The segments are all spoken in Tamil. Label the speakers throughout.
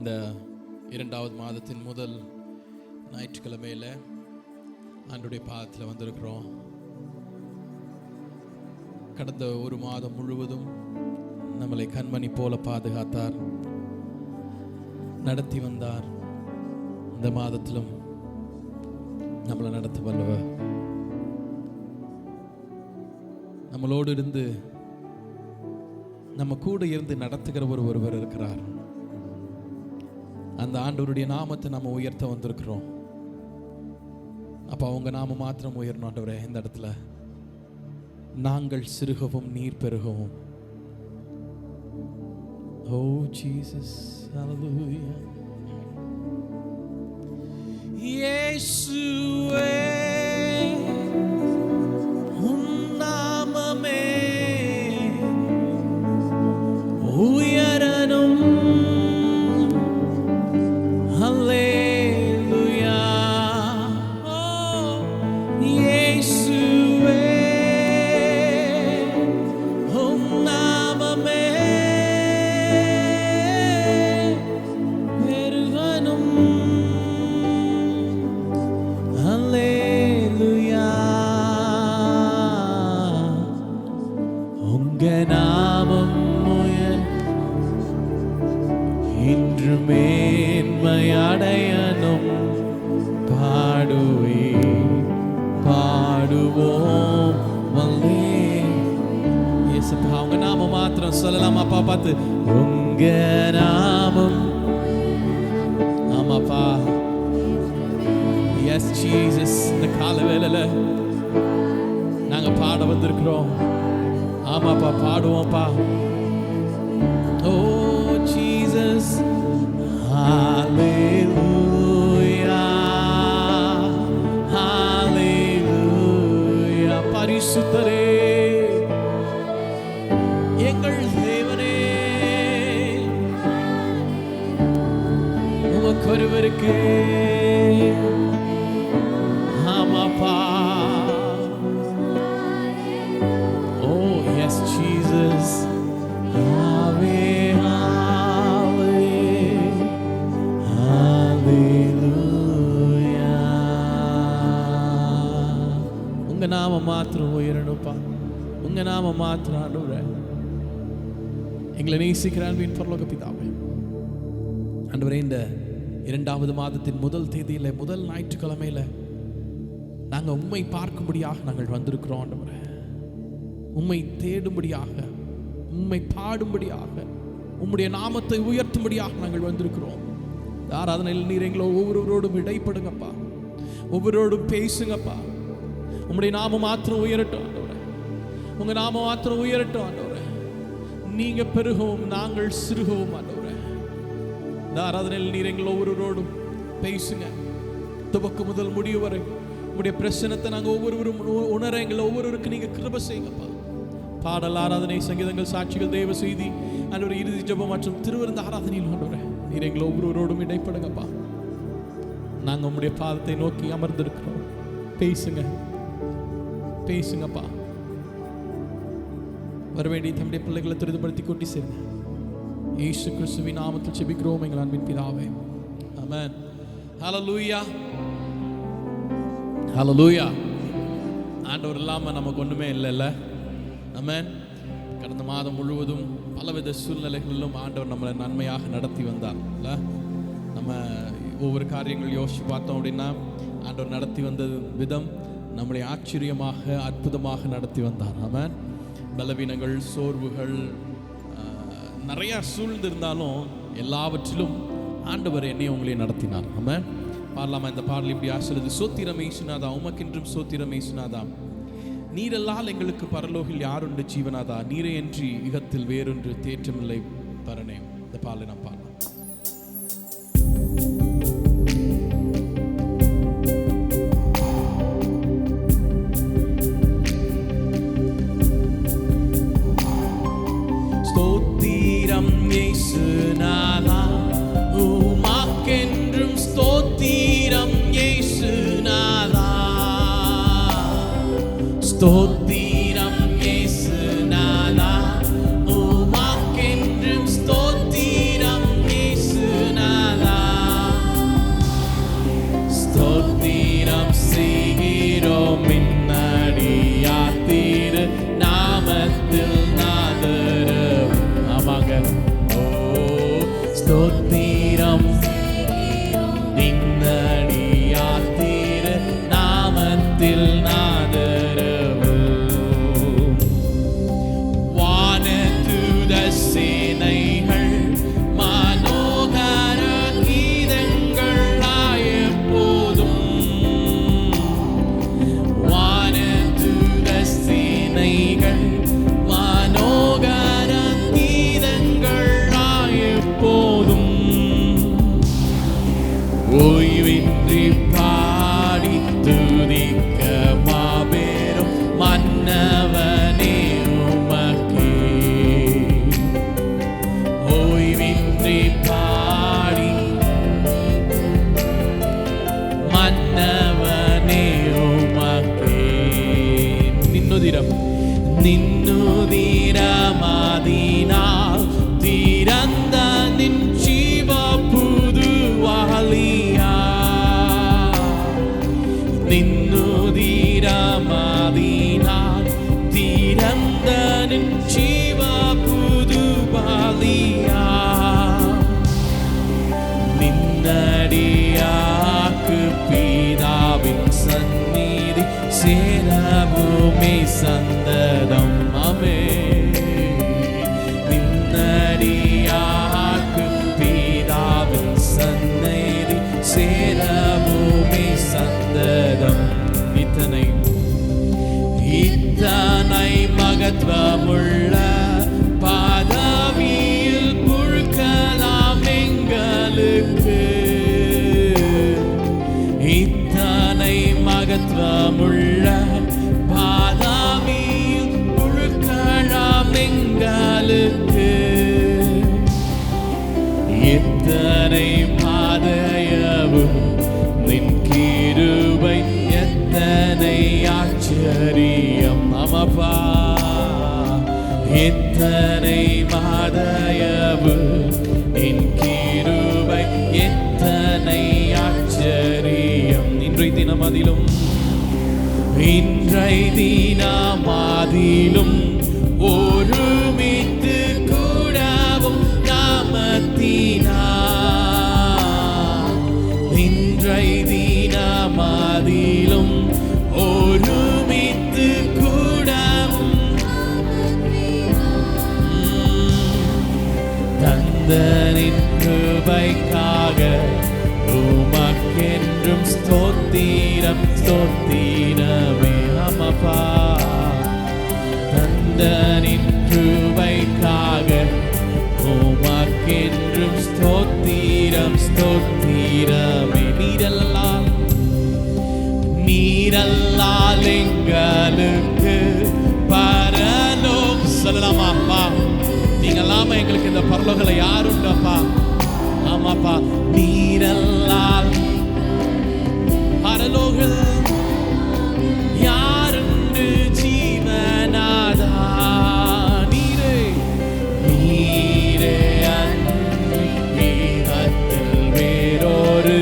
Speaker 1: இந்த 2வது மாதத்தின் முதல் ஞாயிற்றுக்கிழமையில் ஆண்டவருடைய பாதத்தில் வந்திருக்கிறோம். கடந்த ஒரு மாதம் முழுவதும் நம்மளை கண்மணி போல பாதுகாத்தார், நடத்தி வந்தார். இந்த மாதத்திலும் நம்மளை நடத்த வல்லவர். நம்மளோடு இருந்து நம்ம கூட இருந்து நடத்துகிற ஒருவர் இருக்கிறார். அந்த ஆண்டவருடைய நாமத்தை நம்ம உயர்த்த வந்திருக்கிறோம். அப்ப அவங்க நாம மாத்திரம் உயரணும் ஆண்டவரே. இந்த இடத்துல நாங்கள் சிறுகவும் நீர் பெருகவும். ஓ ஜீசஸ், ஹல்லேலூயா. இயேசுவே உம் நாமமே உயரணும். ஹல்லேலூயா. ஓ இயேசுவே உம் நாமமே பெருகணும். ஹல்லேலூயா. உங்க நாமம் இன்று மேன்மையடையணும். பாடுவே பாடுவோம் வல்லே. இயேசுப்பா, உங்க நாமம் மாத்திரம் சொல்லலாம். அப்பா பார்த்து, உங்க நாமம். ஆமாப்பா, எஸ் ஜீசஸ். இந்த கால வேளையில நாங்க பாட வந்திருக்கிறோம். ஆமாப்பா, பாடுவோம்ப்பா. ஓ Jesus, hallelujah, hallelujah. பரிசுத்தரே, எங்கள் தேவனே, உமக்கொருவருக்கே. ஆமாப்பா. ஓ எஸ் ஜீசஸ். உங்க நாம மாத்திரம் உயரணுப்பா. உங்க நாம மாத்திரம் ஆண்டவரே. எங்களை நேசிக்கிற அன்பின் பரலோக பிதாவே, ஆண்டவரே, இந்த 2வது மாதத்தின் முதல் தேதியில, முதல் ஞாயிற்றுக்கிழமையில நாங்க உம்மை பார்க்கும்படியாக நாங்கள் வந்திருக்கிறோம் ஆண்டவரே. உம்மை தேடும்படியாக, உம்மை பாடும்படியாக, உம்முடைய நாமத்தை உயர்த்தும்படியாக நாங்கள் வந்திருக்கிறோம். ஆராதனையில் நீர் எங்களை ஒவ்வொருவரோடும் இடைப்படுங்கப்பா, ஒவ்வொருவரோடும் பேசுங்கப்பா. உம்முடைய நாம மாத்திரம் உயரட்டும் ஆண்டவரே. உங்க நாம மாத்திரம் உயரட்டும் ஆண்டவரே. நீங்க பெருகவும் நாங்கள் சிறுகவும் ஆண்டவரே. இந்த ஆராதனையில் நீர் எங்களை ஒவ்வொருவரோடும் பேசுங்க. துவக்கு முதல் முடிவு வரை உங்களுடைய பிரச்சனத்தை நாங்கள் ஒவ்வொருவரும் உணர எங்களை ஒவ்வொருவருக்கு நீங்க கிருபை செய்யுங்கப்பா. பாடல், ஆராதனை, சங்கீதங்கள், சாட்சிகள், தேவ செய்தி, ஆண்டவரே, இறுதி ஜெபம் மற்றும் திருவிருந்த ஆராதனையில் ஆண்டவரே நீர் எங்களை ஒவ்வொருவரோடும் இடைப்படுங்கப்பா. நாங்கள் உங்களுடைய பாதத்தை நோக்கி அமர்ந்திருக்கிறோம். பேசுங்க, பேசுங்கப்பா. வர வேண்டிய தம்முடைய பிள்ளைகளை துரிதப்படுத்தி கொண்டு சேருங்க. இயேசு கிறிஸ்துவின் நாமத்தில் ஜெபிக்கிறோம் எங்கள் அன்பின் பிதாவே, ஆமென். ஹல்லேலூயா, ஹல்லேலூயா. ஆண்டவர் இல்லாம நமக்கு ஒண்ணுமே இல்லைல்ல. ஆமென். கடந்த மாதம் முழுவதும் பலவித சூழ்நிலைகளிலும் ஆண்டவர் நம்மளை நன்மையாக நடத்தி வந்தார். இல்லை, நம்ம ஒவ்வொரு காரியங்கள் யோசிச்சு பார்த்தோம் அப்படின்னா ஆண்டவர் நடத்தி வந்த விதம் நம்மளை ஆச்சரியமாக, அற்புதமாக நடத்தி வந்தார். ஆமென். பலவீனங்கள், சோர்வுகள் நிறைய சூழ்ந்திருந்தாலும் எல்லாவற்றிலும் ஆண்டவர் என்னையும் உங்களையும் நடத்தினார். ஆமென். பாடலாமா? இந்த பாடல் இப்படி ஆசிரியது. சோத்திரம் இயேசுநாதா, உமக்கென்றும் சோத்திரம் இயேசுநாதா, நீரெல்லால் எங்களுக்கு பரலோகில் யாருண்டு ஜீவனாதா, நீரே என்று இகத்தில் வேறொன்று தேற்றமில்லை பரனே. இந்த பாடலை நாம் பாடலாம். ஸ்தோத்திரம் இயேசுநாதா, உமக்கென்றும் ஸ்தோத்திரம் இயேசுநாதா, ஸ்தோத்திரம் இயேசுநாதா, உமக்கென்றும் ஸ்தோத்திரம் இயேசுநாதா. ஸ்தோத்திரம் நின்னடியார் திரு நாமத்தில் நாதரவு வானதூத சேனைகள் மனோகர கீதங்களாய் எப்போதும் வானதூத சேனைகள் மனோகர கீதங்களாய் எப்போதும் ஓய்வின்றி பாடி துதிக்க மாபெரும் மன்னவனே உமக்கே ஓய்வின்றி பாடி மன்னவனே உமக்கே நின்னுதிரமாதினால் திறந்த நின் ஜீவ புதுவாலியா நின்னுதிரமாதினால் திறந்த நின் ஜீவ புதுவாலியா நின்னடியாக்கு பிதாவின் சந்நிதி சேரவுமே சந்ததம் அமே நின்னடியாக்கு பிதாவின் சந்நிதி சேரவுமே சந்ததம் இத்தனை மகத்துவமுள்ள பதவியில் புழுக்கலாம் எங்களுக்கு இத்தனை மகத்துவமுள்ள பதவியில் புழுக்கலாம் எங்களுக்கு எத்தனை பாதையவும் நின் கிருபை எத்தனை ஆச்சரியம் அமப்பா எத்தனை மாதயவு நின் கிருபை எத்தனை ஆச்சரியம் இன்றை தினமதிலும் ஒருமித்து கூடவும் நாமத்தினார் இன்றை தினமதிலும் ஒருமித்து கூடவும் தந்தனின் கிருபைக்காக உமக்கென்றும் ஸ்தோத்திரம் ஸ்தோத்திரமே அமப்பா தந்தனின் கிருபைக்காக உமக்கென்றும் ஸ்தோத்திரம் ஸ்தோத்திரமே நீரல்லால் எங்களுக்கு பரலோகம் சொல்லலாமாப்பா நீங்களாம எங்களுக்கு இந்த பரலோகல யாருண்டப்பா ஆமாப்பா நீரல்லால் பரலோகம் யாருண்டு ஜீவனாதா நீரே நீரே அன்றி ஈகத்தில் வேறொரு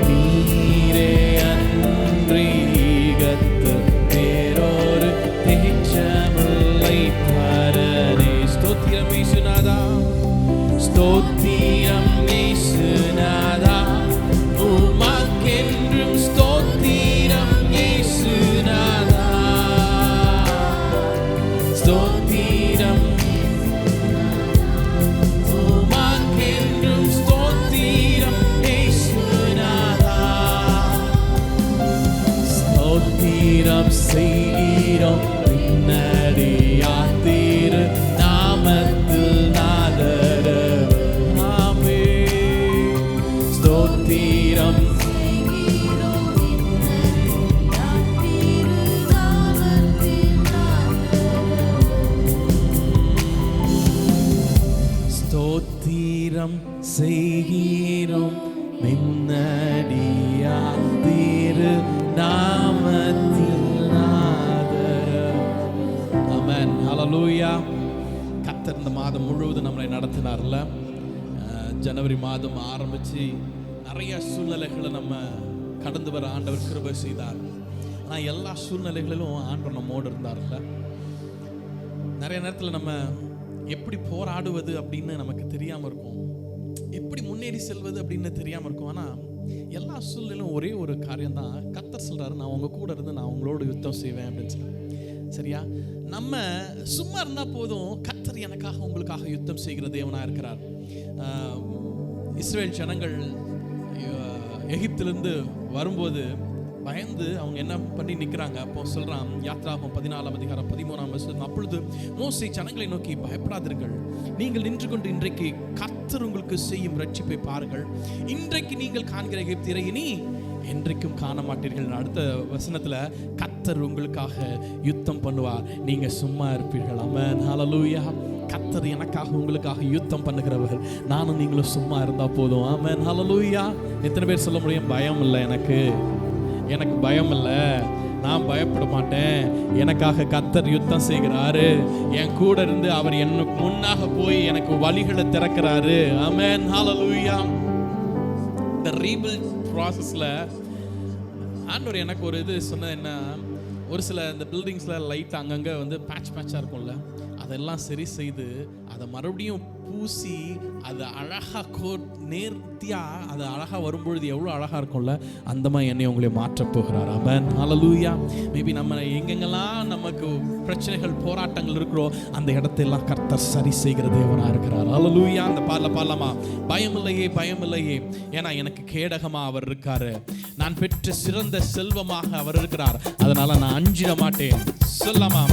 Speaker 1: நீரே அன்றி ஈகத்தில் வேறொரு தேச்சமில்லை பரனே ஸ்தோத்திரம் இயேசுநாதா ஸ்தோத்திரம் இயேசுநாதா உமக்கென்றும் ஸ்தோத்திரம் இயேசுநாதா ஸ்தோத்திரம் உமக்கென்றும் ஸ்தோத்திரம் இயேசுநாதா ஸ்தோத்திரம் செய்கிறோம் பின்னடியார் திரு நாமத்தில் நாதரவு ஆமே ஸ்தோத்திரம் ஸ்தோத்திரம் செய்கிறோம் பின்னடியார் திரு நாமத்தில் நாதரவு ஆமென் ஹல்லேலூயா கர்த்தர் இந்த மாதம் முழுவதும் நம்மளை நடத்தினார்ல ஜனவரி மாதம் ஆரம்பித்து நிறைய சூழ்நிலைகளை நம்ம கடந்து வர ஆண்டவர் கிருபை செய்தார் ஆனால் எல்லா சூழ்நிலைகளிலும் ஆண்டவர் நம்மோடு இருந்தார்ல நிறைய நேரத்தில் நம்ம எப்படி போராடுவது அப்படின்னு நமக்கு தெரியாமல் இருக்கும், எப்படி முன்னேறி செல்வது அப்படின்னு தெரியாமல் இருக்கும். ஆனால் எல்லா சூழ்நிலையும் ஒரே ஒரு காரியம்தான். கர்த்தர் சொல்கிறாரு, நான் உங்கள் கூட இருந்து நான் உங்களோட யுத்தம் செய்வேன் அப்படின்னு சொல்லி. சரியா? நம்ம சும்மா இருந்தால் போதும், கர்த்தர் எனக்காக உங்களுக்காக யுத்தம் செய்கிற தேவனாக இருக்கிறார். இஸ்ரேல் ஜனங்கள் எகிப்திலிருந்து வரும்போது பயந்து அவங்க என்ன பண்ணி நிற்கிறாங்க. அப்போ சொல்கிறான், யாத்ராகமம் 14:13 அப்பொழுது மோசே ஜனங்களை நோக்கி, பயப்படாதீர்கள், நீங்கள் நின்று கொண்டு இன்றைக்கு கர்த்தர் உங்களுக்கு செய்யும் ரட்சிப்பை பாருங்கள். இன்றைக்கு நீங்கள் காண்கிற எகிப்தியரை இனி என்றைக்கும் காண மாட்டீர்கள். அடுத்த வசனத்துல, கர்த்தர் உங்களுக்காக யுத்தம் பண்ணுவார், நீங்க சும்மா இருப்பீர்கள். ஆமென், ஹல்லேலூயா. கர்த்தர் எனக்காக உங்களுக்காக யுத்தம் பண்ணுகிறவர், நானும் நீங்களும் சும்மா இருந்தா போதும். ஆமென், ஹல்லேலூயா. எத்தனை பேர் சொல்ல முடியும், பயம் இல்லை, எனக்கு பயம் இல்லை, நான் பயப்பட மாட்டேன், எனக்காக கர்த்தர் யுத்தம் செய்கிறாரு, என் கூட இருந்து அவர் எனக்கு முன்னாக போய் எனக்கு வழிகளை திறக்கிறாரு. ஆமென், ஹல்லேலூயா. இந்த ரீபில்ட் ப்ராசஸ்ல ஆண்டவர் எனக்கு ஒரு இது சொன்னது என்ன, ஒரு சில இந்த பில்டிங்ஸ்ல லைட் அங்கங்கே வந்து பேட்சாக இருக்கும்ல, அதெல்லாம் சரி செய்து அதை மறுபடியும் பூசி அதை அழகாக நேர்த்தியாக அதை அழகாக வரும்பொழுது எவ்வளோ அழகாக இருக்கும்ல, அந்த மாதிரி என்னை உங்களை மாற்றப் போகிறார். ஆமென், ஹல்லேலூயா. மேபி நம்ம எங்கெங்கெல்லாம் நமக்கு பிரச்சனைகள் போராட்டங்கள் இருக்கிறோ அந்த இடத்தெல்லாம் கர்த்தர் சரி செய்கிற தேவனாக இருக்கிறார். ஹல்லேலூயா. அந்த பாடலாமா, பயம் இல்லையே பயம் இல்லையே, ஏன்னா எனக்கு கேடகமாக அவர் இருக்காரு, நான் பெற்ற சிறந்த செல்வமாக அவர் இருக்கிறார், அதனால நான் அஞ்சிட மாட்டேன். சொல்லாமா,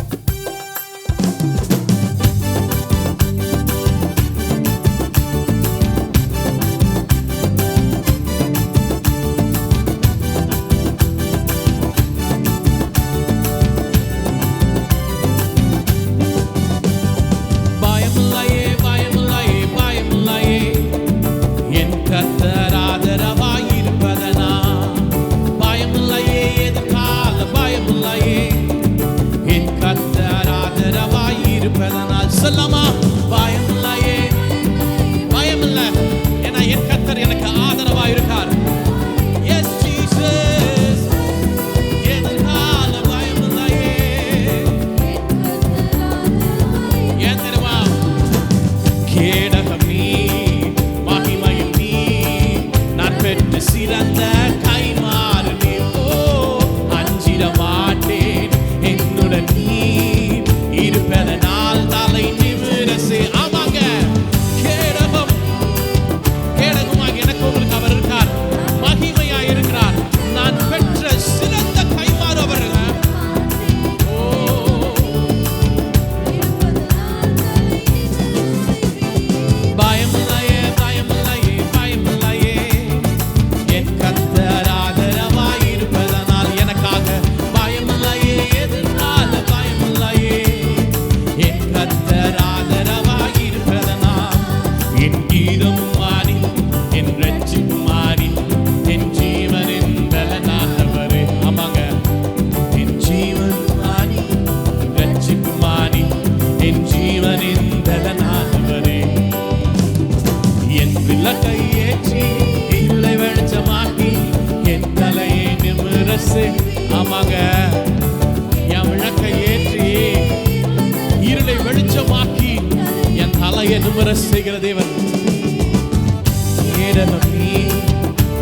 Speaker 1: செய்கிற தேவன்,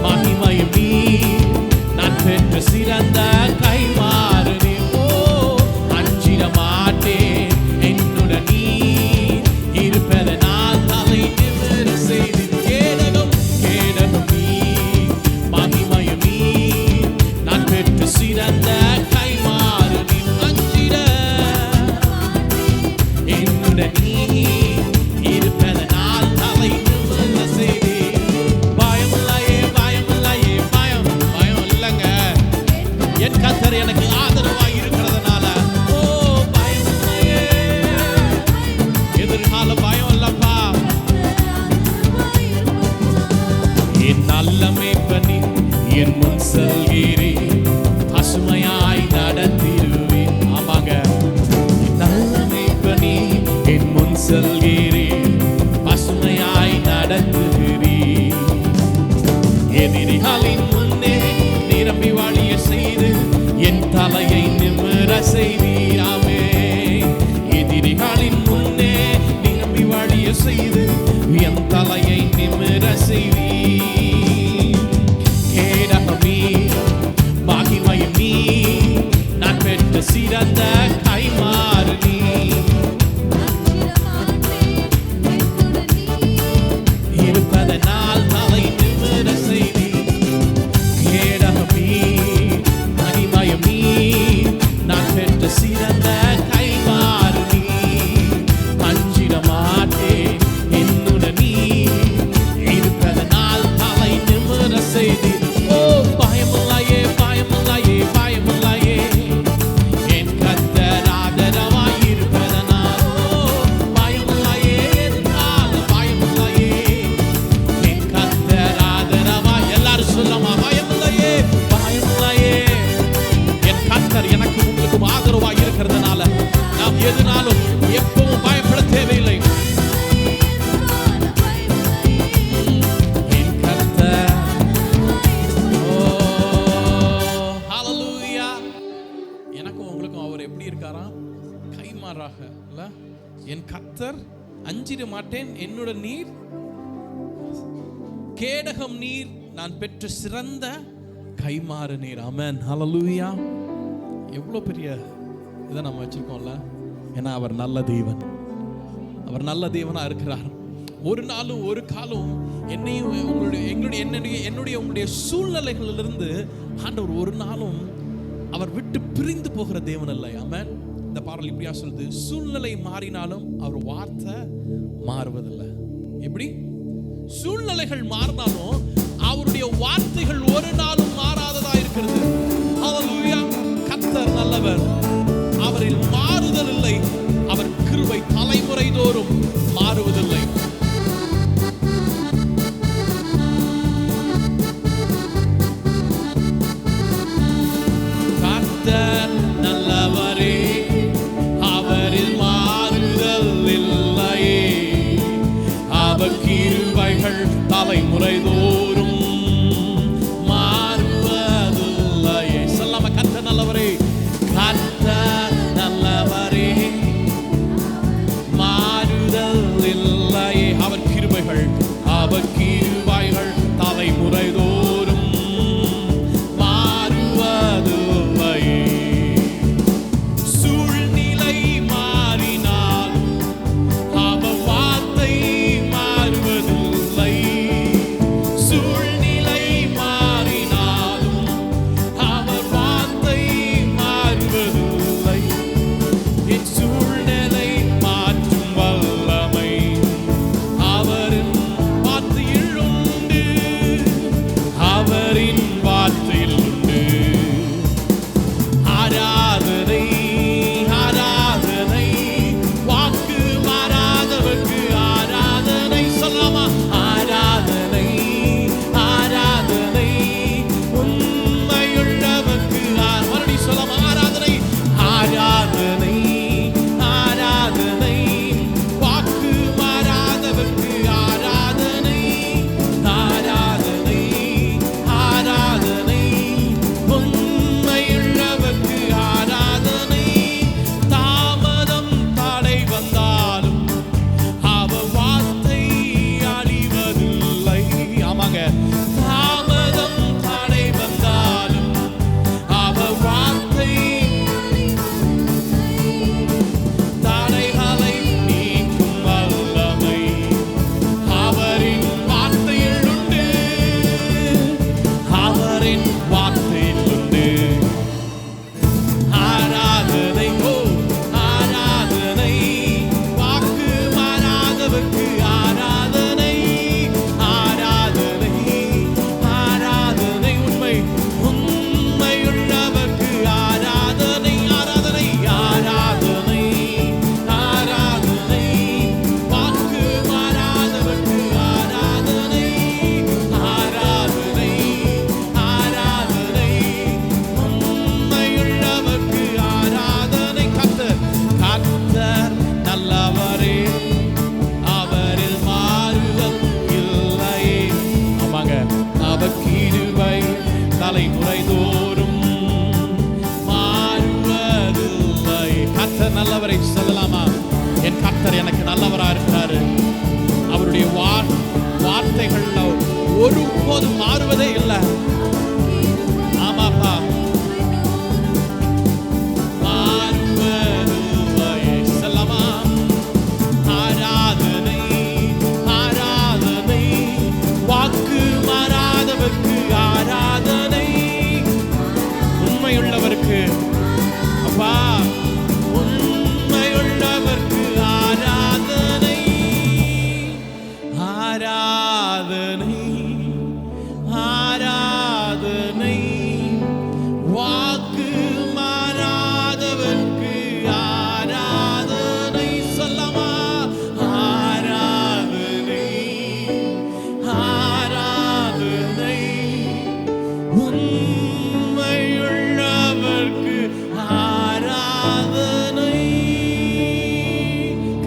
Speaker 1: மகிமையும் நீ, நான் பெற்ற சிறந்த கைமாறு நீ, அஞ்சிட மாட்டேன், என்னுடன் நீ இருப்பதனால் தலை நிமிர செய்து. கேடகம் நீ, மகிமையும் நீ, நான் பெற்ற சிறந்த கைமாறு நீ, அஞ்சிட என்னுடன் நீ இருப்பதனால் தலை நிமிர செய்து. பயம் இல்லையே பயம் இல்லையே, பயம் இல்லைங்க, என் கர்த்தர் எனக்கு ஆதரவாய் இருக்கிறதுனால. ஓ பயம் இல்லையே, எதிர்கால பயம் இல்லப்பா. என் நல்ல மேய்ப்பனி என் முன் செல்கிறேன், பசுமையாய் நடத்திடுவேன். ஆமாங்க, என் நல்ல மேய்ப்பனி என் முன் செல்கிறேன், பசுமையாய் நடத்துகிறேன். எதிரிகளின் முன்னே நிரம்பி வாழிய செய்து என் தலையை நிமிர செய்தீராமே. எதிரிகளின் நாம் எதுனாலும் எப்பவும் பயப்பட தேவையில்லை. என் கர்த்தர், ஹalleluya. எனக்கும் உங்களுக்கும் அவர் எப்படி இருக்காராம்? கைமாறாக இல்ல. என் கர்த்தர் அஞ்சிட மாட்டேன், என்னோட நீர் கேடகம் நீர், நான் பெற்ற சிறந்த கைமாறு நீர். ஆமென், ஹalleluya. எவ்வளவு பெரிய இதை நம்ம வச்சிருக்கோம்ல. ஏன்னா அவர் நல்ல தேவன், அவர் நல்ல தேவனா இருக்கிறார். ஒரு நாளும் ஒரு காலம் என்னையும் என்னுடைய சூழ்நிலைகளிலிருந்து ஆண்டவர் ஒரு நாளும் அவர் விட்டு பிரிந்து போகிற தேவன் அல்ல. ஆமென். இந்த பாடல் இப்படியா சொல்லுது, சூழ்நிலை மாறினாலும் அவர் வார்த்தை மாறுவதில்லை. எப்படி? சூழ்நிலைகள் மாறினாலும் அவருடைய வார்த்தைகள் ஒரு நாளும் மாறாததா இருக்கிறது. ஹalleluya. கர்த்தர் நல்லவர், அவரில் மாறுதல் இல்லை. அவர் கிருபை தலைமுறை தோறும் மாறுவதில்லை. கர்த்தர் நல்லவரே, அவரில் மாறுதல் இல்லையே. அவர் கிருபைகள் தலைமுறை தோறும் மாறுவதில்லையே. சொல்லாம கர்த்தர் நல்லவரே, கர்த்தர் நல்லவரே, மாறுதல் இல்லையே. அவர் கிருபைகள் தலைமுறை தோறும் மாறுவதில்லையே. சூழ்நிலை மாறினால் அவர் வார்த்தை மாறுவதில்லை. சூழ்நிலை மாறினாலும் அவர் வார்த்தை மாறுவதில்லை. என் சூழ்நிலை மாற்றும் வல்லமை அவரின் வார்த்தையில் உண்டு, அவரின் வார்த்தையில் உண்டு. ஆராதனை ஆராதனை, வாக்கு மாறாதவர்க்கு ஆராதனை. சொல்லாமா? ஆராதனை ஆராதனை, உண்மையுள்ளவர்க்கு. மறுபடி சொல்லாமா? ஆராதனை ஆராதனை ஆராதனை, வாக்கு மாறாதவர்க்கு ஆராதனை. ஆராதனை ஆராதனை, உண்மையுள்ளவர்க்கு ஆராதனை. தாமதம் தடை வந்தாலும் அவர் வார்த்தை அழிவதில்லை. ஆமாங்க, தாமதம் தடை வந்தாலும் அவர் வார்த்தை தடைகளை நீக்கும் வல்லமை அவரின் வார்த்தையில் உண்டு, அவரின் வார்த்தையில் உண்டு. ஆராதனை ஆராதனை, வாக்கு மாறாதவர்க்கு ஆராதனை. ஆராதனை ஆராதனை, உண்மையுள்ளவர்க்கு ஆராதனை. ஆராதனை ஆராதனை ஆராதனை, வாக்கு மாறாதவர்க்கு ஆராதனை. ஆராதனை ஆராதனை, உண்மையுள்ளவர்க்கு ஆராதனை. கர்த்தர் கர்த்தர் நல்லவரே, அவரில் மாறுதல் இல்லையே. ஆமாங்க, அவர் கிருபை தலைமுறை தோறும் மாறுவதில்லை. கர்த்தர் நல்லவரை சொல்லலாமா? என் கர்த்தர் எனக்கு நல்லவரா இருக்கிறாரு. அவருடைய வார்த்தைகள் ஒருபோதும் மாறுவதே இல்லை. ஆமாப்பா, மாறுவதில்லை. சொல்லலாமா? ஆராதனை ஆராதனை, வாக்கு மாறாதவர்க்கு ஆராதனை. உண்மையுள்ளவர்க்கு அப்பா, உண்மையுள்ளவர்க்கு ஆராதனை. ஆராதனை ஆராதனை.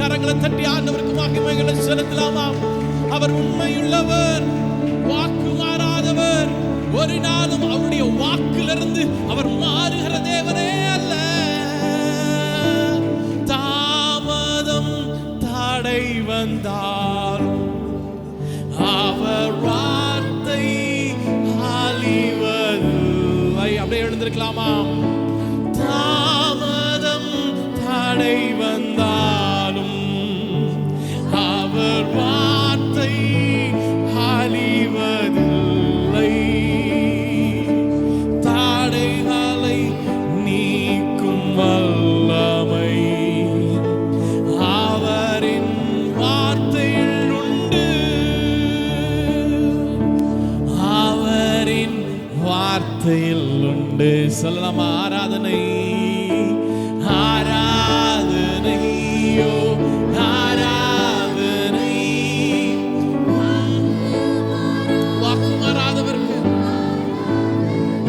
Speaker 1: கரங்களை தட்டி ஆண்டவருக்கு மகிமைகளை செலுத்தலாமா? அவர் உண்மையுள்ளவர், வாக்கு மாறாதவர். ஒரு நாளும் அவருடைய வாக்கிலிருந்து அவர் மாறுகிற தேவனே அல்ல. தாமதம் தடை வந்தாலும் அவர் வார்த்தை அழிவதில்லை. அப்படியே எழுந்திருக்கலாமா? தாமதம் தடை வந்தாலும் அவர் வார்த்தை அழிவதில்லை. தடைகளை நீக்கும் வல்லமை அவரின் வார்த்தையில் உண்டு. அவரின் வார்த்தையில் உண்டு. சொல்லலாமா? ஆராதனை ஆராதனையோ ஆராதனை வாக்கு மாறாதவருக்கு.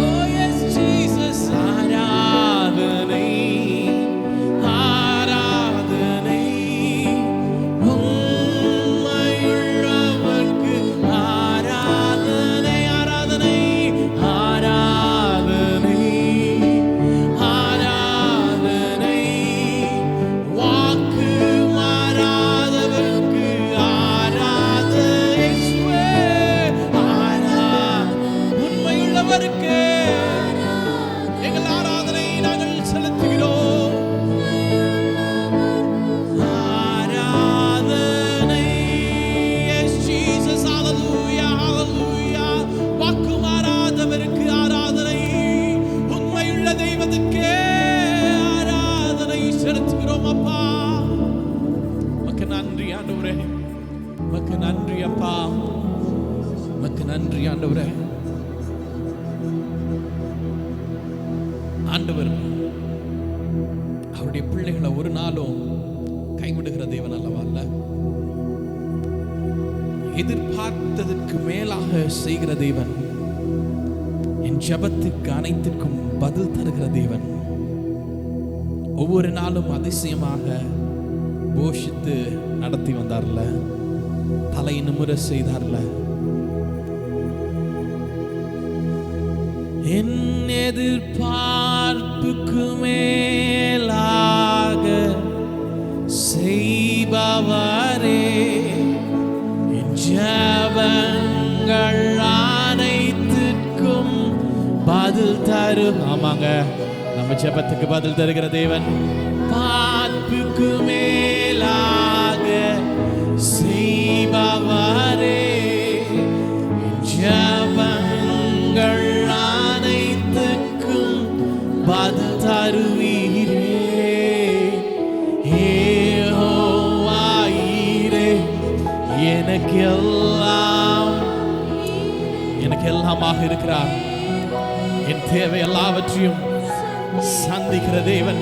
Speaker 1: Oh yes Jesus, ஆராதனை ஆராதனை உண்மையுள்ளவர்க்கு ஆராதனை ஆராதனை ஆராதனை ஆராதனை வாக்கு மாறாதவர்க்கு ஆராதனை உண்மையுள்ளவருக்கு எங்கள் ஆராதனை நாங்கள் செலுத்துகிறோம். ஆராதனை yes Jesus, hallelujah hallelujah. வாக்கு மாறாதவருக்கு ஆராதனை, உண்மையுள்ள தெய்வத்துக்கே ஆராதனை செலுத்துகிறோம். அப்பா மக்கு நன்றி ஆண்டவரே, மக்கு நன்றி அப்பா, மக்கு நன்றி ஆண்டவரே. ஆண்டவர் அவருடைய பிள்ளைகளை ஒரு நாளும் கைவிடுகிற தேவன் அல்லவா? அல்ல, எதிர்பார்த்ததற்கு மேலாக செய்கிற தேவன், என் ஜெபத்துக்கு அனைத்திற்கும் பதில் தருகிற தேவன். ஒவ்வொரு நாளும் அதிசயமாக போஷித்து நடத்தி வந்தார்ல, தலை நிமிர செய்தார்ல. என் எதிர்பார்ப்புக்கு மேலாக செய்பவரே, என் ஜெபங்கள் அனைத்திற்கும் பதில் தரு. ஆமாங்க, நம்ம ஜெபத்துக்கு பதில் தருகிற தேவன். பார்ப்புக்கு மேலாக செய்பவரே, ஜெபங்கள் அனைத்துக்கும் பதில் தருவீரே. யெகோவாயீரே, எனக்கெல்லாமாக இருக்கிறார். என் தேவை எல்லாவற்றையும் சந்திக்கிற தேவன்.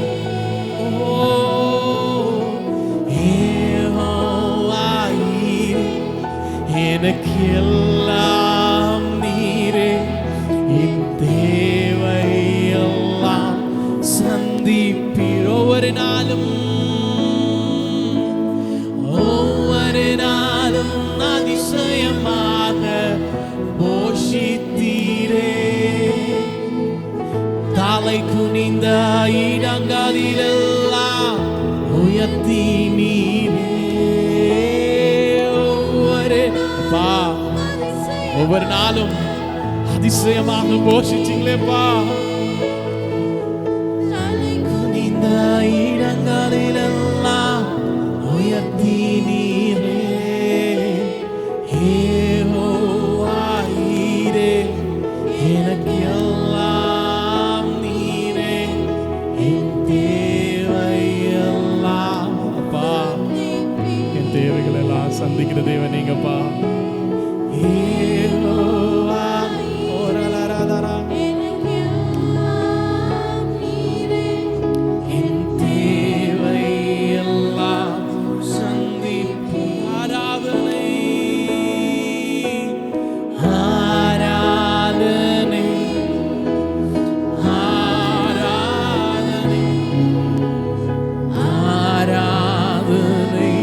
Speaker 1: யெகோவாயீரே, எனக்கு எல்லாம் நீரே, என் தேவை எல்லாம் சந்திப்பீர். ஒவ்வொரு நாளும் அதிசயமாக போஷித்தீரே. தலை குனிந்த இடங்களிலெல்லாம் உயர்த்தி நீரே. ஒவ்வொரு நாளும் அதிசயமாக போஷிச்சிங்களேப்பா. தலை குனிந்த இடங்களிலெல்லாம் உயர்த்தி நீரே. யெகோவாயீரே, எனக்கு எல்லாம் நீரே, என் தேவை எல்லாம். அப்பா, என் தேவைகள் எல்லாம் சந்திக்கிற தேவன் நீங்கப்பா. ஆராதனை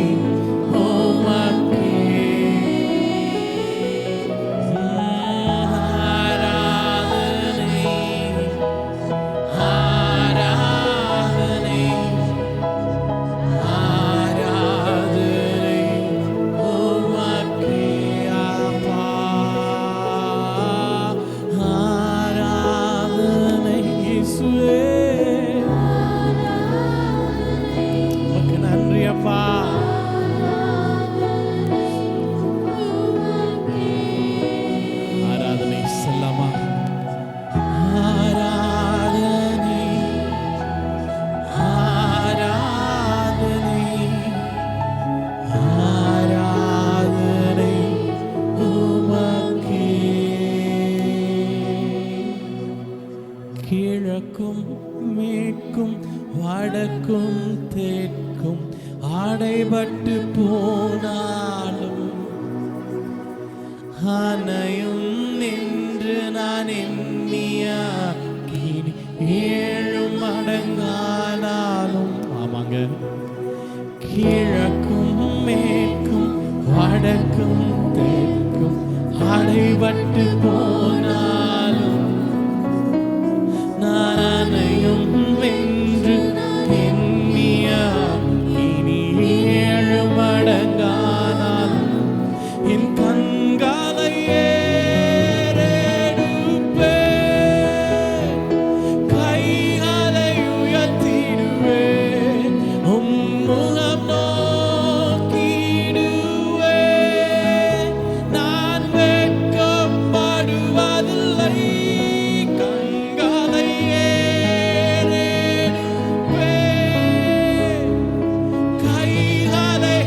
Speaker 1: அடைபட்டு போனாலும் அணையும் என்று நான் எண்ணிய ஏழும் மடங்கானாலும் ஆமாங்க கிழக்கும் மேற்கும் வடக்கும் தெற்கும் அடைபட்டு போனாலும் நான் அணையும் என்று எண்ணிய இனி ஏழு மடங்கானாலும் என் கண்களை ஏறெடுப்பேன், கைகளை உயர்த்திடுவேன், உம்முகம் நோக்கிடுவேன். நான் வெட்கப்படுவதில்லை, கண்களை ஏறெடுப்பேன், கைகளை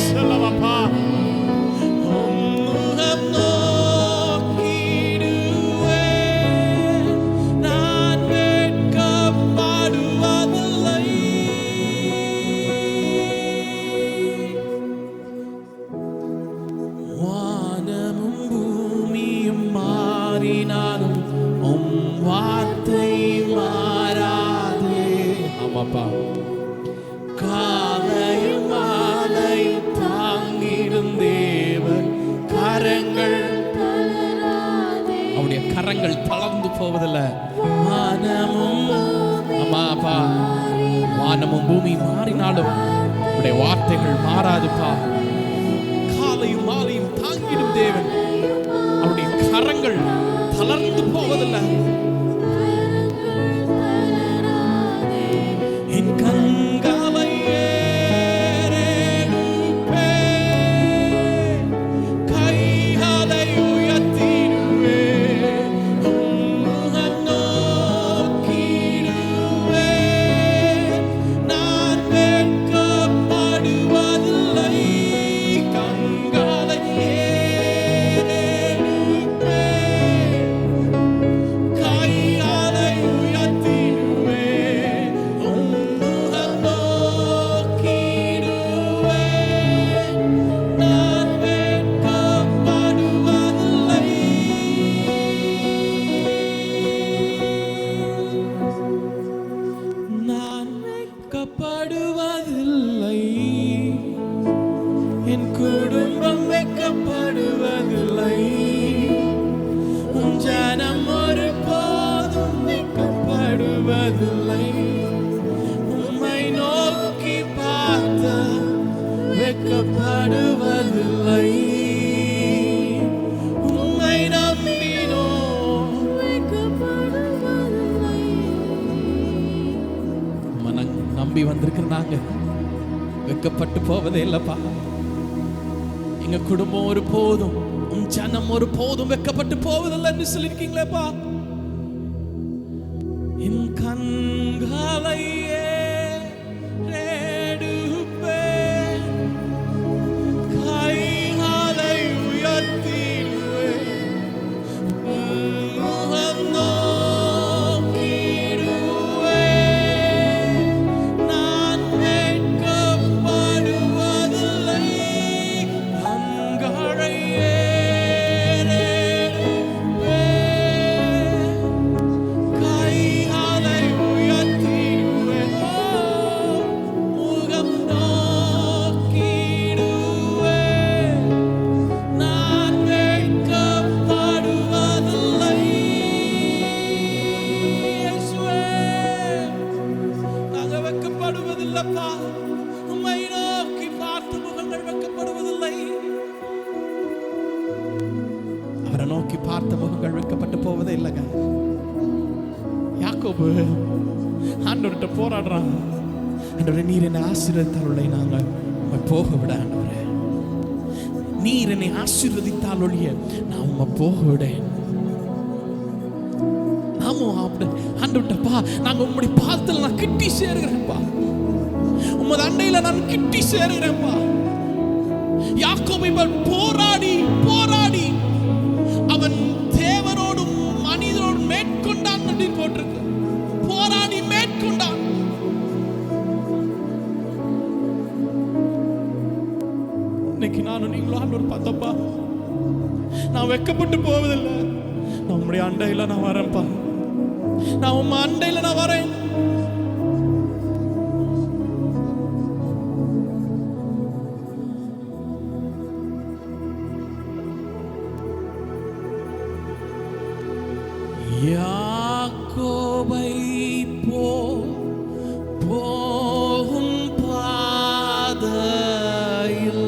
Speaker 1: சொல்லவப்பா உம்முகம் நோக்கிடுவேன். நான் வெட்கப்படுவதில்லை. வானமும் பூமியும் மாறினாலும் உம் வார்த்தை மாறாதே. ஆமாப்பா காலையும் மாலையும் தாங்கிடும் தேவன் கரங்கள் அவருடைய கரங்கள் தளர்ந்து போவதில்லை. வானமும் அம்மாப்பா வானமும் பூமி மாறினாலும் அவருடைய வார்த்தைகள் மாறாதுப்பா. காலையும் மாலையும் தாங்கிடும் தேவன் அவருடைய கரங்கள் தளர்ந்து போவதில்லை. என் கண்களை ஏறெடுப்பேன், கைகளை உயர்த்திடுவேன், உம்முகம் நோக்கிடுவேன். நான் வெட்கப்படுவதில்லை, கண்களை ஏறெடுப்பேன், கைகளை உயர்த்திடுவேன், உம்முகம் நோக்கிடுவேன். நான் வெட்கப்படுவதில்லை. நான் வெட்கப்படுவதில்லை, என் குடும்பம் வெட்கப்படுவதில்லை, உன் ஜனம் ஒருபோதும் வெட்கப்படுவதில்லை. உம்மை நோக்கி பார்த்த வெட்கப்படுவதில்லை, உம்மை நம்பினோ நம்பி வந்திருக்கிற நாங்க வெட்கப்பட்டு போவதே இல்லப்பா. எங்க குடும்பம் ஒரு போதும் உன் ஜனம் ஒரு போதும் வெட்கப்பட்டு போவதில்லைன்னு சொல்லியிருக்கீங்களேப்பா. என் கண்களை ஏறெடுப்பேன், கைகளை உயர்த்திடுவேன், உம்முகம் நோக்கிடுவேன். நான் வெட்கப்படுவதில்லை, கண்களை ஏறெடுப்பேன், கைகளை உயர்த்திடுவேன், முகம் நோக்கிடுவேன். நான் வெட்கப்படுவதில்லை. இயேசுவே, நாங்க வெட்கப்படுவதில்லைப்பா. உம்மை நோக்கி பார்த்து முகங்கள் வெட்கப்படுவதில்லை. அவரை நோக்கி பார்த்த முகங்கள் வெட்கப்பட்டு போவதே இல்லைங்க. யாக்கோபு ஆண்டவர்கிட்ட போராடுறான். ஆண்டவரே, நீர் என்னை ஆசீர்வதித்தால் நாங்கள் உம்மை போக விட. ஆண்டவரே, நீர் என்னை ஆசீர்வதித்தால் ஒழிய நான் உம்மை போக விடேன். நாமும் அப்படி ஆண்டவர்கிட்டப்பா, நாங்க உம்முடைய பாதத்தில் நான் கிட்டி சேருகிறேன்ப்பா, உமது அண்டையில நான் கிட்டி சேருகிறேன்ப்பா. யாக்கோபு இவன் போராடி போராடி அவன் தேவனோடும் மனிதனோடும் மேற்கொண்டான் என்று போட்டிருக்கு. போராடி மேற்கொண்டான். இன்னைக்கு நானும் நீங்களும் ஆண்டவர் பார்த்தப்பா, நான் வெட்கப்பட்டு போவதில்லை. நம்முடைய அண்டையில நான் வரேன்ப்பா, நான் உங்க அண்டையில நான் வரேன். யாக்கோபை போகும் பாதையில்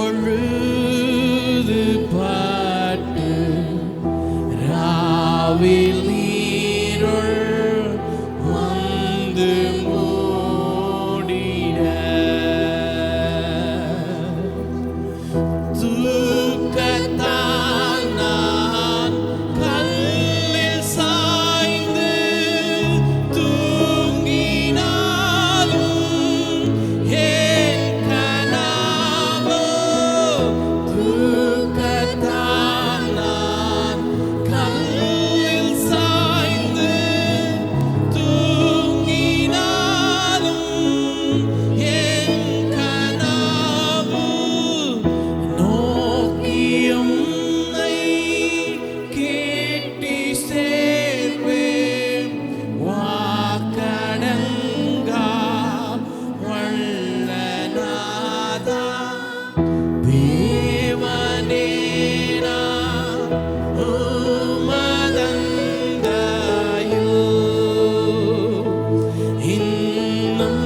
Speaker 1: பொழுது பட்டு ராவில் நீருள் வந்து மூடின தூக்கத்தான் நான் கல்லில் சாய்ந்து தூங்கினாலும் என் கனவோ தூக்கத்தான் நான் கல்லில் சாய்ந்து தூங்கினாலும் என் கனவு நோக்கியும் கேட்டி சேர்வேன் வாக்கடங்கா வல்லநாதா தேவனேனா உமதந்தையோ இன்னும்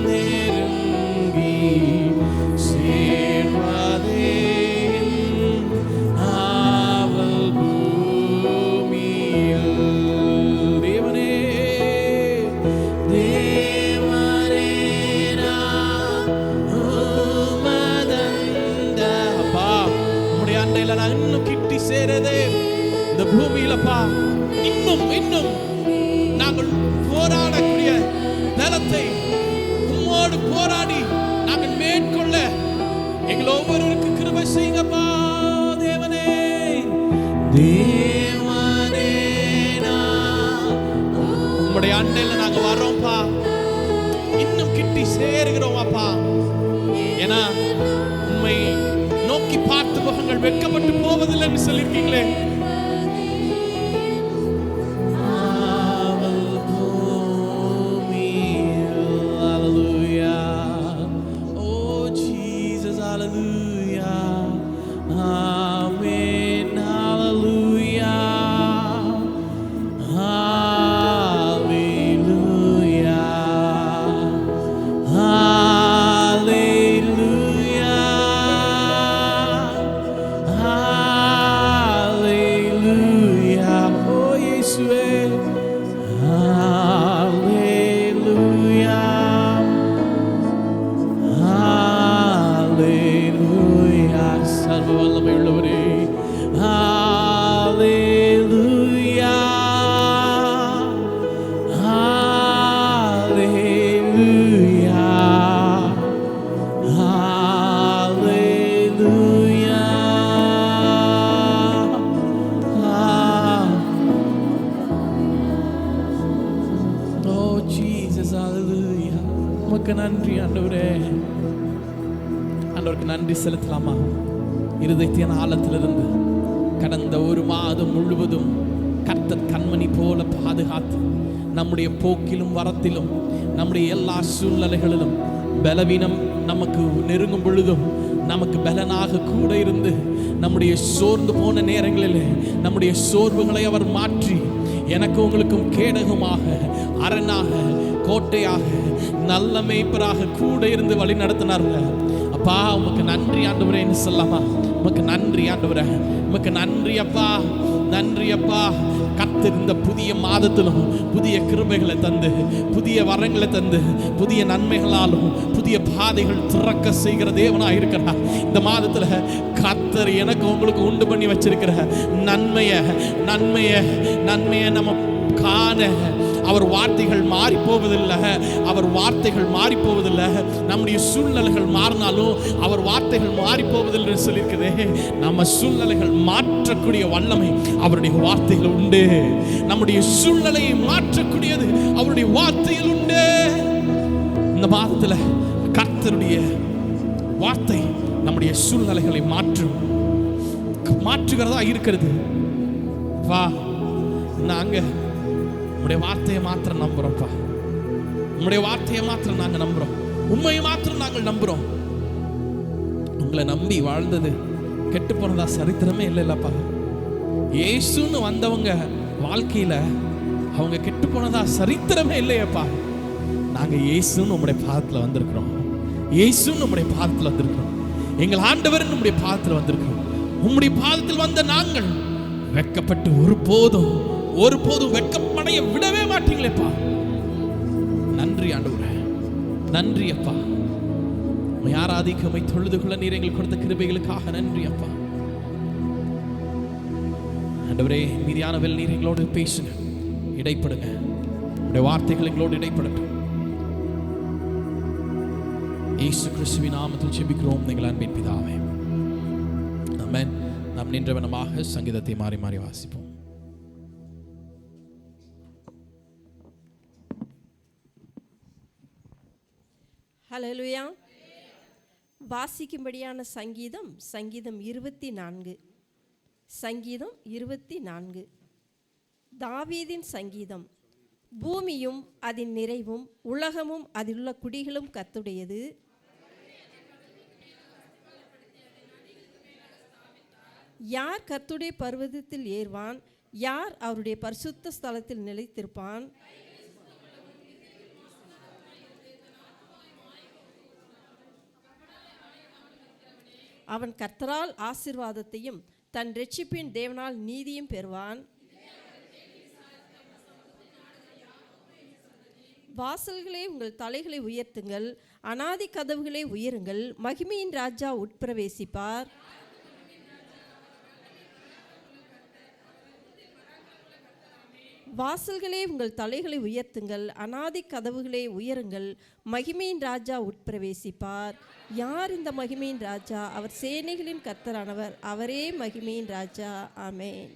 Speaker 1: நெருங்கி சேர்வதே ஆவல் பூமியில். தேவனே தேவனேனா உமதந்த அப்பா, உம்முடைய அண்டையில நான் இன்னும் கிட்டி சேரதே இந்த பூமியிலப்பா. இன்னும் இன்னும் நாங்கள் போராடக்கூடிய பலத்தை உம்மோடு போராடி நாங்கள் மேற்கொள்ள எங்கள் ஒவ்வொருவருக்கு கிருபை செய்யுங்கப்பா. தேவனே தேவனேனா உம்முடைய அண்டையில நாங்க வரோம்ப்பா, இன்னும் கிட்டி சேருகிறோம் அப்பா. ஏன்னா உண்மை நோக்கி பார்த்து முகங்கள் வெட்கப்பட்டு போவதில்லை என்று சொல்லியிருக்கீங்களே. Hallelujah. Oh Jesus, hallelujah. Amen. Hallelujah. Hallelujah. Hallelujah. Hallelujah. Oh Yeshua. Hallelujah. Hallelujah. சர்வ வல்லமை உள்ளவரே. Hallelujah. Hallelujah. Hallelujah. Oh Jesus, hallelujah. உமக்கு நன்றி ஆண்டவரே. ஆண்டவருக்கு நன்றி செலுத்தலாமா? இருதயத்தின் ஆழத்திலிருந்து கடந்த ஒரு மாதம் முழுவதும் கர்த்தர் கண்மணி போல பாதுகாத்து நம்முடைய போக்கிலும் வரத்திலும் நம்முடைய எல்லா சூழ்நிலைகளிலும் பலவீனம் நமக்கு நெருங்கும் பொழுதும் நமக்கு பலனாக கூட இருந்து நம்முடைய சோர்ந்து போன நேரங்களில் நம்முடைய சோர்வுகளை அவர் மாற்றி எனக்கு உங்களுக்கும் கேடகமாக அரணாக கோட்டையாக நல்ல மேய்ப்பராக கூட இருந்து வழி நடத்தினார்ல. அப்பா உமக்கு நன்றி ஆண்டவரேன்னு சொல்லலாமா? உமக்கு நன்றி ஆண்டவரே, உமக்கு நன்றி அப்பா, நன்றி அப்பா. கர்த்தர் இந்த புதிய மாதத்திலும் புதிய கிருபைகளை தந்து புதிய வரங்களை தந்து புதிய நன்மைகளாலும் புதிய பாதைகள் திறக்க செய்கிற தேவனாக இருக்கிறார். இந்த மாதத்தில் கர்த்தர் எனக்கு உங்களுக்கு உண்டு பண்ணி வச்சிருக்கிற நன்மையை நன்மையை நன்மையை நம்ம காண அவர் வார்த்தைகள் மாறி போவதில்லை. அவர் வார்த்தைகள் மாறி போவதில்லை. நம்முடைய சூழ்நிலைகள் மாறினாலும் அவர் வார்த்தைகள் மாறி போவதில்லை சொல்லியிருக்கிறதே. நம்ம சூழ்நிலைகள் மாற்றக்கூடிய வல்லமை அவருடைய வார்த்தைகள் உண்டு. நம்முடைய சூழ்நிலையை மாற்றக்கூடியது அவருடைய வார்த்தைகள் உண்டு. இந்த மாதத்தில் கர்த்தருடைய வார்த்தை நம்முடைய சூழ்நிலைகளை மாற்றுகிறதா இருக்கிறது. வா, நாங்க உம்முடைய வார்த்தையை மாத்திரம் நம்புறோம்ப்பா. உம்முடைய வார்த்தையை மாத்திரம் நாங்க நம்புறோம். உண்மையை மாத்திரம் நாங்கள் நம்புறோம். உங்களை நம்பி வாழ்ந்தது கெட்டு போனதா சரித்திரமே இல்லைல்லப்பா. இயேசுன்னு வந்தவங்க வாழ்க்கையில அவங்க கெட்டு போனதா சரித்திரமே இல்லையப்பா. நாங்க இயேசுன்னு உம்முடைய பாதத்துல வந்திருக்கிறோம். இயேசுன்னு உம்முடைய பாதத்துல வந்திருக்கிறோம். எங்கள் ஆண்டவர் நம்முடைய பாதத்தில் வந்திருக்கிறோம். உம்முடைய பாதத்தில் வந்த நாங்கள் வெட்கப்பட்டு ஒருபோதும் வெட்கப்படைய விடவே மாட்டீங்களேப்பா. நன்றி ஆண்டவரே, நன்றி அப்பா. ஆராதிக்கமை தொழுது கொள்ள நீர் எங்களுக்கு கொடுத்த கிருபைகளுக்காக நன்றி அப்பா. ஆண்டவரே, மீதியானவர்கள் நீர் எங்களோடு பேசுங்க, இடைப்படுங்க. உடைய வார்த்தைகள் எங்களோடு இடைப்படட்டும். இயேசு கிறிஸ்துவின் நாமத்தில் ஜெபிக்கிறோம் எங்கள் அன்பின் பிதாவே, ஆமென். நாம் நின்றவனமாக சங்கீதத்தை மாறி மாறி வாசிப்போம்.
Speaker 2: ஹல்லேலூயா. வாசிக்கும்படியான சங்கீதம் 24. சங்கீதம் 24. தாவீதின் சங்கீதம். பூமியும் அதன் நிறைவும் உலகமும் அதிலுள்ள குடிகளும் கர்த்தருடையது. யார் கர்த்தருடைய பர்வதத்தில் ஏறுவான்? யார் அவருடைய பரிசுத்த ஸ்தலத்தில் நிலைத்திருப்பான்? அவன் கர்த்தரால் ஆசீர்வாதத்தையும் தன் இரட்சிப்பின் தேவனால் நீதியும் பெறுவான். வாசல்களே, உங்கள் தலைகளை உயர்த்துங்கள், அநாதி கதவுகளே உயருங்கள், மகிமையின் ராஜா உட்பிரவேசிப்பார். வாசல்களே, உங்கள் தலைகளை உயர்த்துங்கள், அநாதி கதவுகளே உயருங்கள், மகிமையின் ராஜா உட்பிரவேசிப்பார். யார் இந்த மகிமையின் ராஜா? அவர் சேனைகளின் கர்த்தரானவர், அவரே மகிமையின் ராஜா. ஆமென்.